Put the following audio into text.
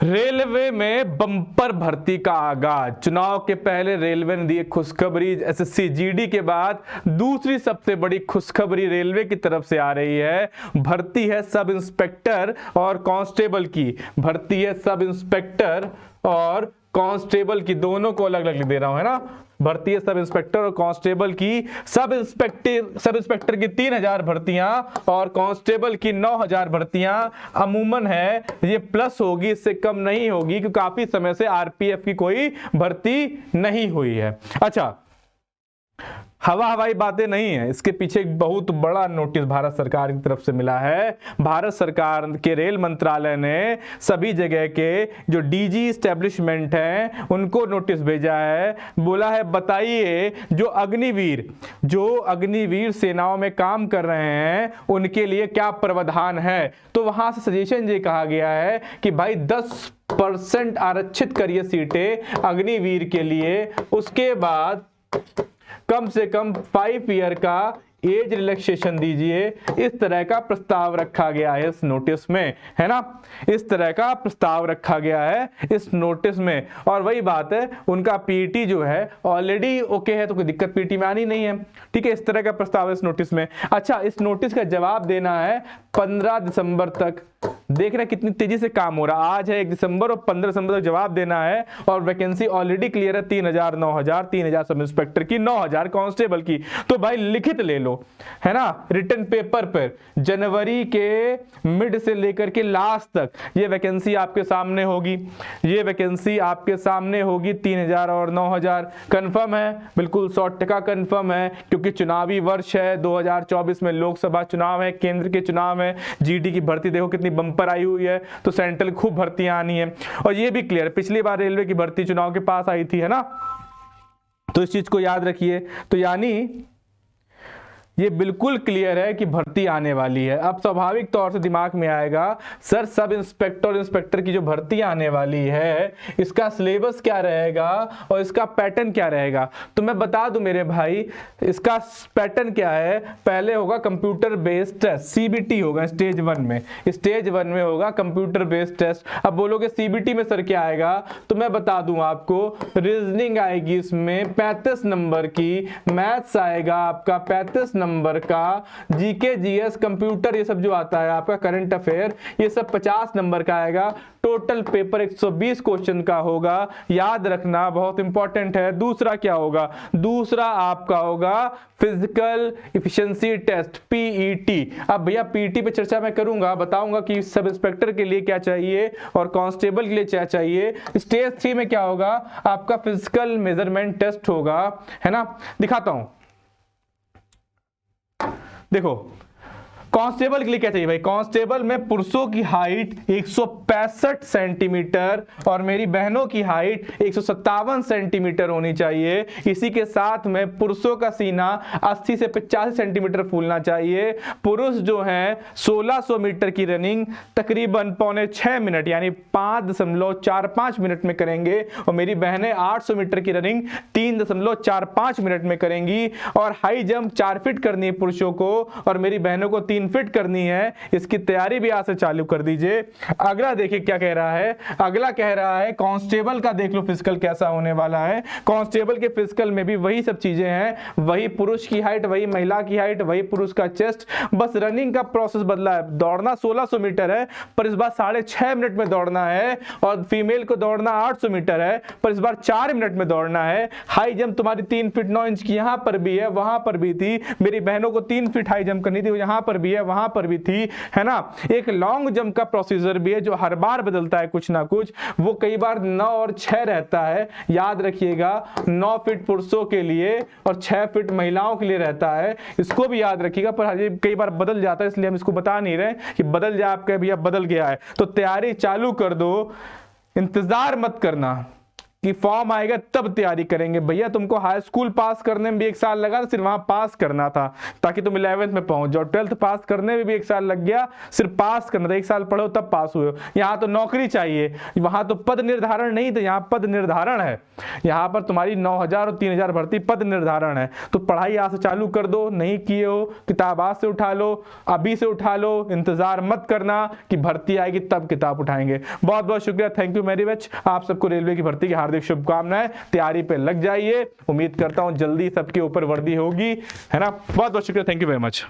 Railway में bumper भर्ती का आगाज। चुनाव के पहले रेलवे ने दी खुशखबरी। एसएससी जीडी के बाद दूसरी सबसे बड़ी खुशखबरी रेलवे की तरफ से आ रही है। भर्ती है सब इंस्पेक्टर और कांस्टेबल की। भर्ती है सब इंस्पेक्टर और कांस्टेबल की, दोनों को अलग अलग दे रहा हूं, है ना। भर्ती है सब इंस्पेक्टर और कांस्टेबल की। सब इंस्पेक्टर की 3000 भर्तियां और कांस्टेबल की 9000 भर्तियां अमूमन है। ये प्लस होगी, इससे कम नहीं होगी, क्योंकि काफी समय से आरपीएफ की कोई भर्ती नहीं हुई है। अच्छा, हवाई बातें नहीं है, इसके पीछे एक बहुत बड़ा नोटिस भारत सरकार की तरफ से मिला है। भारत सरकार के रेल मंत्रालय ने सभी जगह के जो डीजी एस्टेब्लिशमेंट हैं उनको नोटिस भेजा है। बोला है बताइए जो अग्निवीर सेनाओं में काम कर रहे हैं उनके लिए क्या प्रावधान है। तो वहां से सजेशन ये कहा गया है कि भाई 10% आरक्षित करिए सीटें अग्निवीर के लिए। उसके बाद कम से कम 5 ईयर का एज रिलैक्सेशन दीजिए। इस तरह का प्रस्ताव रखा गया है इस नोटिस में, है ना। इस तरह का प्रस्ताव रखा गया है इस नोटिस में। और वही बात है, उनका पीटी जो है ऑलरेडी ओके है, तो कोई दिक्कत पीटी में आनी नहीं है। ठीक है, इस तरह का प्रस्ताव है इस नोटिस में। अच्छा, इस नोटिस का जवाब देना है 15 दिसंबर तक। देख रहे हैं कितनी तेजी से काम हो रहा है। आज है 1 दिसंबर और 15 दिसंबर तक जवाब देना है। और वैकेंसी ऑलरेडी क्लियर है, 3000, 9000, 3000 सब इंस्पेक्टर की, 9000 कांस्टेबल की। तो भाई लिखित ले लो, है ना, रिटन पेपर पर जनवरी के मिड से लेकर के लास्ट तक ये वैकेंसी आपके सामने होगी। ये वैकेंसी आपके सामने होगी 3000 और 9000। कंफर्म है, बिल्कुल 100% कंफर्म है, क्योंकि चुनावी वर्ष है। 2024 में लोकसभा चुनाव है, केंद्र के चुनाव है। जीडी की भर्ती देखो कितनी बम्पर आई हुई है, तो सेंट्रल खूब भर्तियां आनी है। और ये भी क्लियर, पिछली बार रेलवे की भर्ती चुनाव के पास आई थी, है ना। तो इस चीज को याद रखिए। तो यानी ये बिल्कुल क्लियर है कि भर्ती आने वाली है। अब स्वाभाविक तौर से दिमाग में आएगा, सर सब इंस्पेक्टर और इंस्पेक्टर की जो भर्ती आने वाली है इसका सिलेबस क्या रहेगा और इसका पैटर्न क्या रहेगा। तो मैं बता दूं मेरे भाई, इसका पैटर्न क्या है। पहले होगा कंप्यूटर बेस्ड टेस्ट, सीबीटी होगा स्टेज 1 में। स्टेज 1 में होगा कंप्यूटर बेस्ड टेस्ट। अब बोलोगे सीबीटी में सर क्या आएगा, तो मैं बता दूं आपको, रीजनिंग आएगी इसमें 35 नंबर की, मैथ्स आएगा आपका 35 नंबर का, जीके जीएस कंप्यूटर ये सब जो आता है आपका, करंट अफेयर, ये सब 50 नंबर का आएगा। टोटल पेपर 120 क्वेश्चन का होगा, याद रखना, बहुत इंपॉर्टेंट है। दूसरा क्या होगा, दूसरा आपका होगा फिजिकल एफिशिएंसी टेस्ट, पीईटी। अब भैया पीईटी पे चर्चा मैं करूंगा, बताऊंगा कि सब इंस्पेक्टर के लिए क्या चाहिए और कांस्टेबल के लिए क्या चाहिए। स्टेज 3 में क्या होगा, आपका फिजिकल मेजरमेंट टेस्ट होगा, है ना। दिखाता हूं, देखो कांस्टेबल के लिए क्या चाहिए भाई। कांस्टेबल में पुरुषों की हाइट 165 सेंटीमीटर और मेरी बहनों की हाइट 157 सेंटीमीटर होनी चाहिए। इसी के साथ में पुरुषों का सीना 80 से 85 सेंटीमीटर फूलना चाहिए। पुरुष जो हैं 1600 मीटर की रनिंग तकरीबन 5.25 मिनट यानी 5.45 मिनट में करेंगे, और मेरी बहनें 800 मीटर की रनिंग 3.45 मिनट में करेंगी। और हाई जंप 4 फीट करनी है पुरुषों को और मेरी बहनों को 3 फिट करनी है। इसकी तैयारी भी आज से चालू कर दीजिए। अगला देखिए क्या कह रहा है, अगला कह रहा है कांस्टेबल का, देख लो फिजिकल कैसा होने वाला है। कांस्टेबल के फिजिकल में भी वही सब चीजें हैं, वही पुरुष की हाइट, वही महिला की हाइट, वही पुरुष का चेस्ट, बस रनिंग का प्रोसेस बदला है। दौड़ना 1600 मीटर है पर इस बार 6.5 मिनट में दौड़ना है, और फीमेल को दौड़ना 800 मीटर है पर इस बार 4 मिनट में दौड़ना है। हाई जंप तुम्हारी 3 फीट 9 इंच की यहां पर भी है, वहां पर भी थी। मेरी बहनों को 3 फीट हाई जंप करनी थी, यहां पर भी है, वहां पर भी थी, है ना। एक लॉन्ग जंप का प्रोसीजर भी है जो हर बार बदलता है कुछ ना कुछ, वो कई बार 9 और 6 रहता है। याद रखिएगा, 9 फीट पुरुषों के लिए और 6 फीट महिलाओं के लिए रहता है, इसको भी याद रखिएगा। पर कई बार बदल जाता है, इसलिए हम इसको बता नहीं रहे कि बदल जाए, आपका भैया बदल गया है। तो तैयारी चालू कर दो, इंतजार मत करना। कि फॉर्म आएगा तब तैयारी करेंगे। भैया तुमको हाई स्कूल पास करने में भी 1 साल लगा, सिर्फ वहां पास करना था ताकि तुम 11th में पहुंच जाओ। 12th पास करने में भी 1 साल लग गया, सिर्फ पास करना था। 1 साल पढ़ो तब पास हुए हो। यहाँ तो नौकरी चाहिए, वहां तो पद निर्धारण नहीं था, यहाँ पद निर्धारण है। यहाँ पर तुम्हारी 9,000 और 3,000 भर्ती पद निर्धारण है। तो पढ़ाई आज से चालू कर दो, नहीं किए हो किताब आज से उठा लो, अभी से उठा लो, इंतजार मत करना कि भर्ती आएगी तब किताब उठाएंगे। बहुत बहुत शुक्रिया, थैंक यू वेरी मच। आप सबको रेलवे की भर्ती की हार्दिक शुभकामनाएं, तैयारी पे लग जाइए। उम्मीद करता हूं जल्दी सबके ऊपर वर्दी होगी, है ना। बहुत बहुत शुक्रिया, थैंक यू वेरी मच।